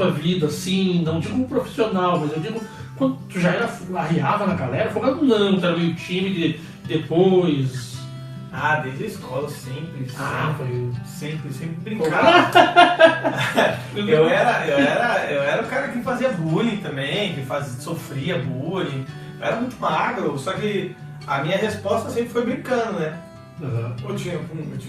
tua vida, assim, não digo profissional, mas eu digo quando tu já arriava na galera, folgado não, tu era meio tímido depois. Desde a escola, sempre brincava. eu era o cara que fazia bullying também, sofria bullying. Eu era muito magro, só que a minha resposta sempre foi brincando, né? Uhum. Eu tinha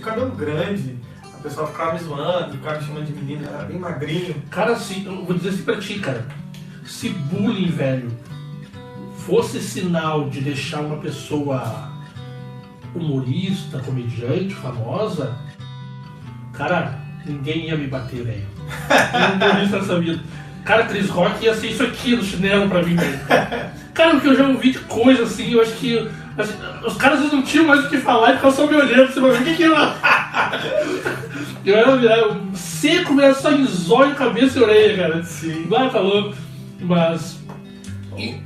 cabelo grande, a pessoa ficava me zoando, ficava me chamando de menino, eu era bem magrinho. Cara, assim, eu vou dizer assim pra ti, cara, se bullying, velho, fosse sinal de deixar uma pessoa humorista, comediante, famosa, cara, ninguém ia me bater, velho. Humorista nessa vida. Cara, Chris Rock ia ser isso aqui no chinelo pra mim, velho. Cara, porque eu já ouvi de coisa assim, eu acho que os caras não tinham mais o que falar e ficavam só me olhando, você vai ver o que eu era seco, era só em zóio, cabeça e orelha, cara. Sim. Tá louco. Mas...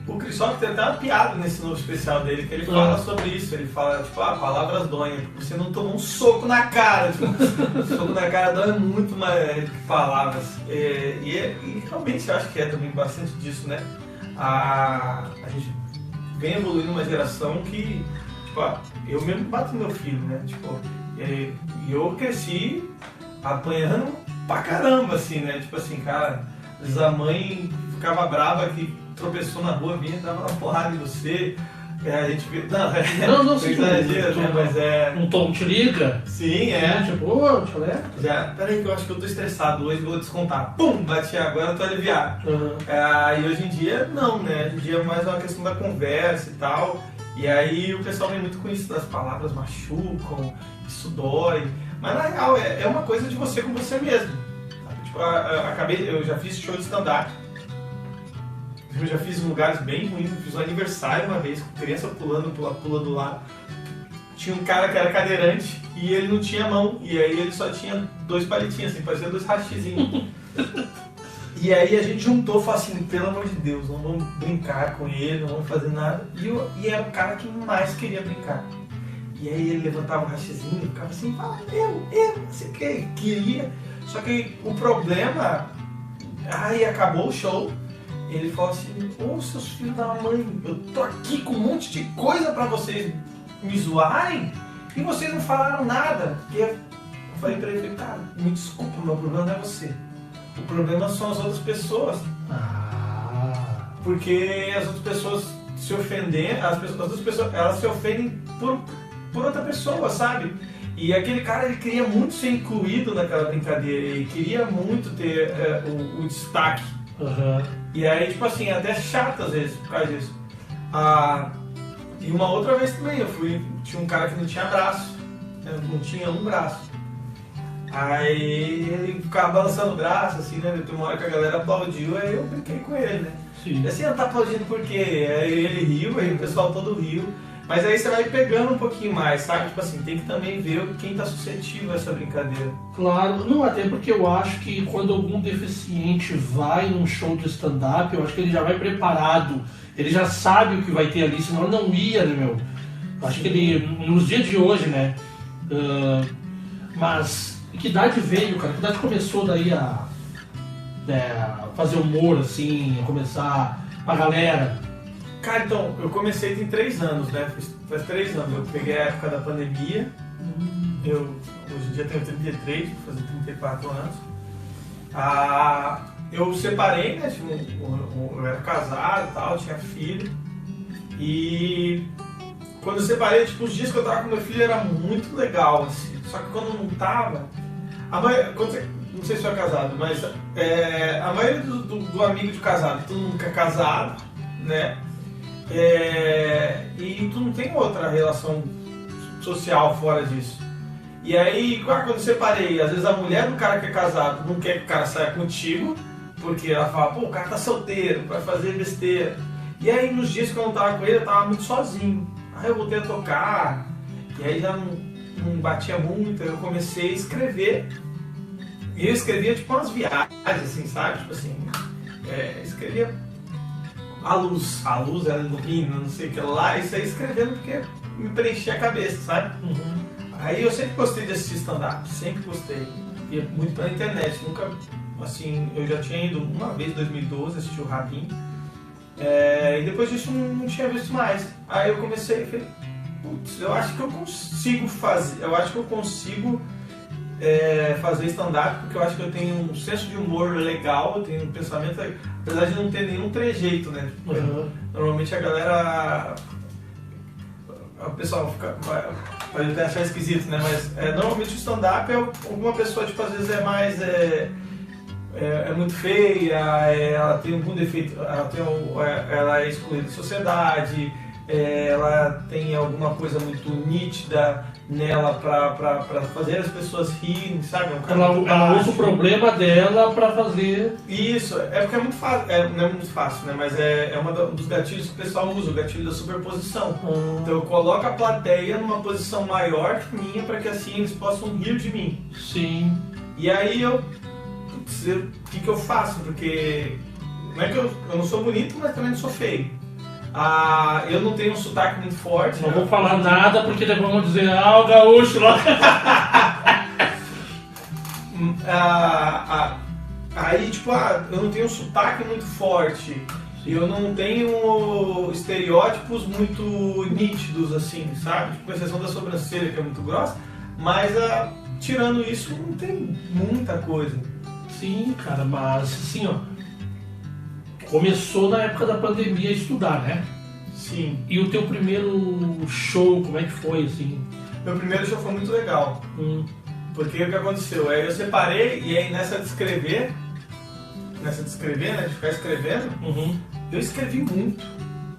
O Chris Rock tem até uma piada nesse novo especial dele, que ele fala sobre isso. Ele fala, tipo, palavras doem. Você não tomou um soco na cara. Tipo, soco na cara dói muito mais que palavras. E realmente eu acho que é também bastante disso, né? A gente vem evoluindo uma geração que, tipo, eu mesmo bato no meu filho, né? Tipo, e eu cresci apanhando pra caramba, assim, né? Tipo assim, cara, às vezes a mãe ficava brava que tropeçou na rua, vinha, dava uma porrada em você. A gente vê. Não, sim, exagero, né? Mas é. Um tom te liga? Sim, Tipo, ô, te alerta. Já, peraí que eu acho que eu tô estressado hoje, vou descontar. Pum, bati agora, eu tô aliviado. Uhum. E hoje em dia, não, né? Hoje em dia é mais uma questão da conversa e tal. E aí o pessoal vem muito com isso, das palavras machucam, isso dói. Mas na real, é uma coisa de você com você mesmo. Tipo, eu já fiz show de stand-up. Eu já fiz em lugares bem ruins, fiz um aniversário uma vez, com criança pula do lado. Tinha um cara que era cadeirante e ele não tinha mão, e aí ele só tinha 2 palitinhos, assim, parecia 2 haxizinhos. E aí a gente juntou e falou assim, pelo amor de Deus, não vamos brincar com ele, não vamos fazer nada. E era o cara que mais queria brincar. E aí ele levantava o haxizinho, ficava assim, eu, não sei o que, queria. Só que o problema, aí acabou o show. Ele falou assim, seus filhos da mãe, eu tô aqui com um monte de coisa pra vocês me zoarem e vocês não falaram nada. E eu falei pra ele, cara, me desculpa, o meu problema não é você. O problema são as outras pessoas. Porque as outras pessoas se ofendem, as outras pessoas, elas se ofendem por outra pessoa, sabe? E aquele cara, ele queria muito ser incluído naquela brincadeira, ele queria muito ter o destaque. Uhum. E aí, tipo assim, até chato às vezes por causa disso. E uma outra vez também, tinha um cara que não tinha braço, não tinha um braço. Aí ele ficava balançando o braço, assim, né? Tem uma hora que a galera aplaudiu, aí eu brinquei com ele, né? Sim. E assim, não tá aplaudindo por quê? Aí ele riu, aí o pessoal todo riu. Mas aí você vai pegando um pouquinho mais, sabe? Tipo assim, tem que também ver quem tá suscetível a essa brincadeira. Claro, não, até porque eu acho que quando algum deficiente vai num show de stand-up, eu acho que ele já vai preparado, ele já sabe o que vai ter ali, senão ele não ia, né, meu? Eu acho que ele, nos dias de hoje, né? Mas, que idade veio, cara? Que idade começou daí a fazer humor, assim, a começar a galera? Cara, então, eu comecei tem 3 anos, né? Faz 3 anos. Eu peguei a época da pandemia. Eu, hoje em dia, tenho 33, vou fazer 34 anos. Eu separei, né? Eu era casado e tal, tinha filho. E quando eu separei, tipo, os dias que eu tava com meu filho era muito legal, assim. Só que quando não tava... não sei se eu é casado, mas a maioria do amigo de casado, todo mundo que é casado, né? E tu não tem outra relação social fora disso. E aí, quando eu separei, às vezes a mulher do cara que é casado não quer que o cara saia contigo, porque ela fala, pô, o cara tá solteiro, vai fazer besteira. E aí, nos dias que eu não tava com ele, eu tava muito sozinho. Aí eu voltei a tocar, e aí já não batia muito, aí eu comecei a escrever. E eu escrevia tipo umas viagens, assim, sabe? Tipo assim, escrevia a luz ela ilumina, não sei o que lá, isso aí escrevendo porque me preenchia a cabeça, sabe? Uhum. Aí eu sempre gostei de assistir stand-up, sempre gostei. Ia muito pela internet, nunca assim, eu já tinha ido uma vez em 2012 assistir o Rabin, e depois disso não tinha visto mais. Aí eu comecei e falei, putz, eu acho que eu consigo fazer, fazer stand-up, porque eu acho que eu tenho um senso de humor legal, eu tenho um pensamento, apesar de não ter nenhum trejeito, né? Normalmente a galera, o pessoal pode até achar esquisito, né? Mas normalmente o stand-up é alguma pessoa, tipo, às vezes é mais muito feia, ela tem algum defeito, ela é excluída da sociedade, ela tem alguma coisa muito nítida nela pra fazer as pessoas rirem, sabe? Ela usa o problema dela pra fazer. Isso, porque é muito fácil, não é muito fácil, né? Mas é um dos gatilhos que o pessoal usa, o gatilho da superposição. Então eu coloco a plateia numa posição maior que minha pra que assim eles possam rir de mim. Sim. E aí o que eu faço? Porque não é que eu não sou bonito, mas também não sou feio. Eu não tenho um sotaque muito forte. Não vou falar nada porque depois vão dizer, o gaúcho lá. Aí, tipo, eu não tenho um sotaque muito forte. Eu não tenho estereótipos muito nítidos, assim, sabe? Tipo, com exceção da sobrancelha, que é muito grossa. Mas, tirando isso, não tem muita coisa. Sim, cara, mas assim, começou na época da pandemia a estudar, né? Sim. E o teu primeiro show, como é que foi, assim? Meu primeiro show foi muito legal. Porque o que aconteceu? Aí eu separei, e aí nessa de escrever, né, de ficar escrevendo, eu escrevi muito.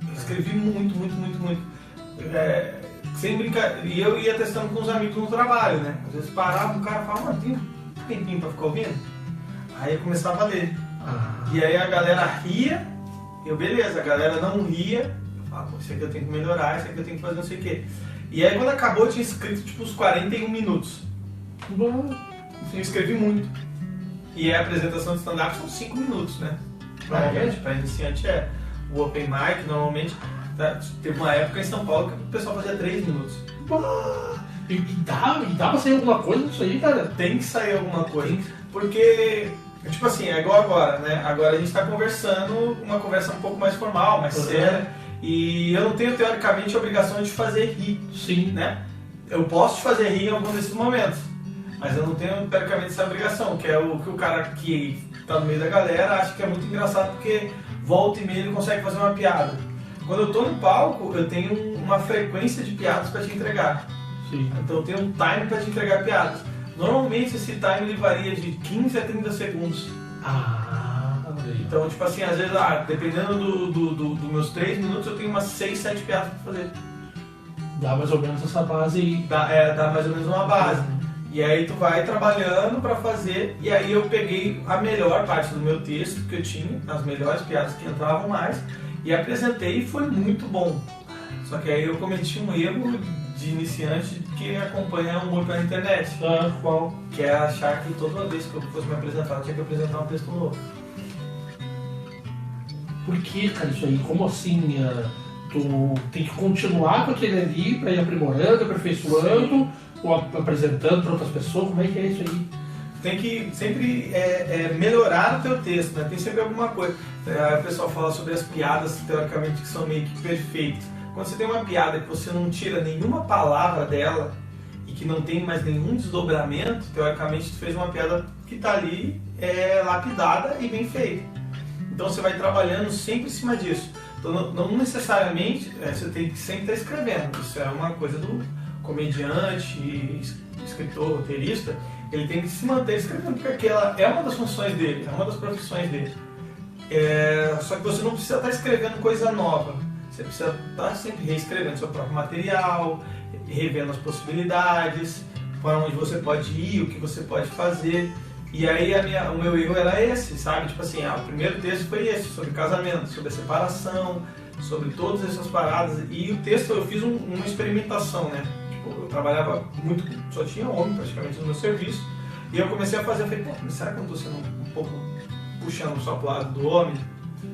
Eu escrevi muito. Sem brincadeira. E eu ia testando com os amigos no trabalho, né? Às vezes parava, o cara falava, mano, tem um tempinho pra ficar ouvindo? Aí eu começava a ler. E aí a galera ria, beleza, a galera não ria, eu falava, isso aqui eu tenho que melhorar, isso aqui eu tenho que fazer não sei o quê. E aí quando acabou eu tinha escrito tipo uns 41 minutos. Bom, eu escrevi muito. E a apresentação de stand-up são 5 minutos, né? Normalmente, para iniciante o open mic, normalmente, teve uma época em São Paulo que o pessoal fazia 3 minutos. E dá pra sair alguma coisa disso aí, cara? Tem que sair alguma coisa, porque... Tipo assim, é igual agora, né? Agora a gente tá conversando, uma conversa um pouco mais formal, mais séria. E eu não tenho, teoricamente, a obrigação de fazer rir. Sim. Né? Eu posso te fazer rir em algum desses momentos. Mas eu não tenho, teoricamente, essa obrigação. Que é o que o cara que tá no meio da galera acha que é muito engraçado, porque volta e meia ele consegue fazer uma piada. Quando eu tô no palco, eu tenho uma frequência de piadas pra te entregar. Sim. Então eu tenho um time pra te entregar piadas. Normalmente esse time ele varia de 15 a 30 segundos. Então, tipo assim, às vezes, dependendo dos meus 3 minutos, eu tenho umas 6, 7 piadas pra fazer. Dá mais ou menos essa base aí. Dá mais ou menos uma base. E aí tu vai trabalhando pra fazer, e aí eu peguei a melhor parte do meu texto que eu tinha, as melhores piadas que entravam mais, e apresentei e foi muito bom. Só que aí eu cometi um erro de iniciante que acompanha o humor pela internet. Qual? Que é achar que toda vez que eu fosse me apresentar, eu tinha que apresentar um texto novo. Por que, cara, isso aí? Como assim? Tu tem que continuar com aquele ali pra ir aprimorando, aperfeiçoando, ou apresentando para outras pessoas? Como é que é isso aí? Tem que sempre melhorar o teu texto, né? Tem sempre alguma coisa. O pessoal fala sobre as piadas, teoricamente, que são meio que perfeitas. Quando você tem uma piada que você não tira nenhuma palavra dela e que não tem mais nenhum desdobramento, teoricamente tu fez uma piada que está ali lapidada e bem feita. Então você vai trabalhando sempre em cima disso. Então não necessariamente você tem que sempre estar escrevendo. Isso é uma coisa do comediante, escritor, roteirista. Ele tem que se manter escrevendo, porque aquela é uma das funções dele, é uma das profissões dele. Só que você não precisa estar escrevendo coisa nova. Você precisa estar sempre reescrevendo seu próprio material, revendo as possibilidades, para onde você pode ir, o que você pode fazer. E aí o meu erro era esse, sabe? Tipo assim, o primeiro texto foi esse, sobre casamento, sobre a separação, sobre todas essas paradas. E o texto eu fiz uma experimentação, né? Tipo, eu trabalhava muito, só tinha homem praticamente no meu serviço. E eu comecei a fazer, eu falei, mas será que eu não estou sendo um pouco puxando só pro lado do homem?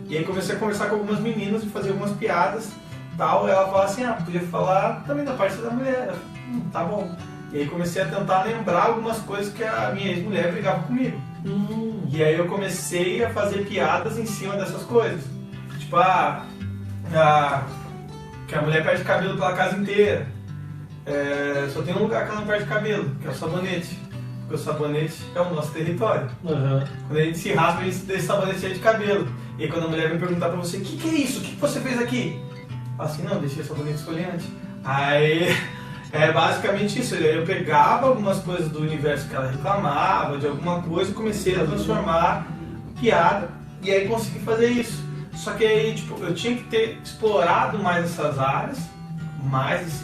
E aí comecei a conversar com algumas meninas e fazer algumas piadas tal. E ela fala assim, podia falar também da parte da mulher. Tá bom. E aí comecei a tentar lembrar algumas coisas que a minha ex-mulher brigava comigo. E aí eu comecei a fazer piadas em cima dessas coisas. Tipo, que a mulher perde cabelo pela casa inteira. Só tem um lugar que ela não perde cabelo, que é o sabonete. Porque o sabonete é o nosso território. Uhum. Quando a gente se raspa, a gente deixa o sabonete cheio de cabelo. E aí quando a mulher vem perguntar pra você, o que é isso? O que você fez aqui? Fala assim, não, deixei o sabonete esfoliante. Aí, é basicamente isso. Eu pegava algumas coisas do universo que ela reclamava, de alguma coisa, e comecei a transformar em piada. E aí consegui fazer isso. Só que aí, tipo, eu tinha que ter explorado mais essas áreas, mais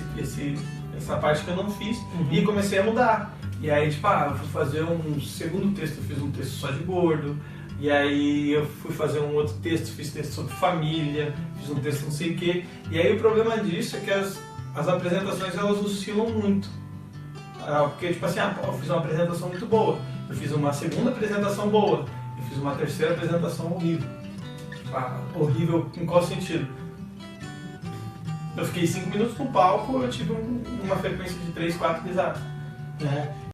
essa parte que eu não fiz, e comecei a mudar. E aí, tipo, eu fui fazer um segundo texto, eu fiz um texto só de gordo. E aí eu fui fazer um outro texto, fiz texto sobre família, fiz um texto não sei o quê. E aí o problema disso é que as apresentações, elas oscilam muito. Porque, tipo assim, eu fiz uma apresentação muito boa, eu fiz uma segunda apresentação boa, eu fiz uma terceira apresentação horrível. Horrível em qual sentido? Eu fiquei 5 minutos no palco, eu tive uma frequência de 3, 4 risadas.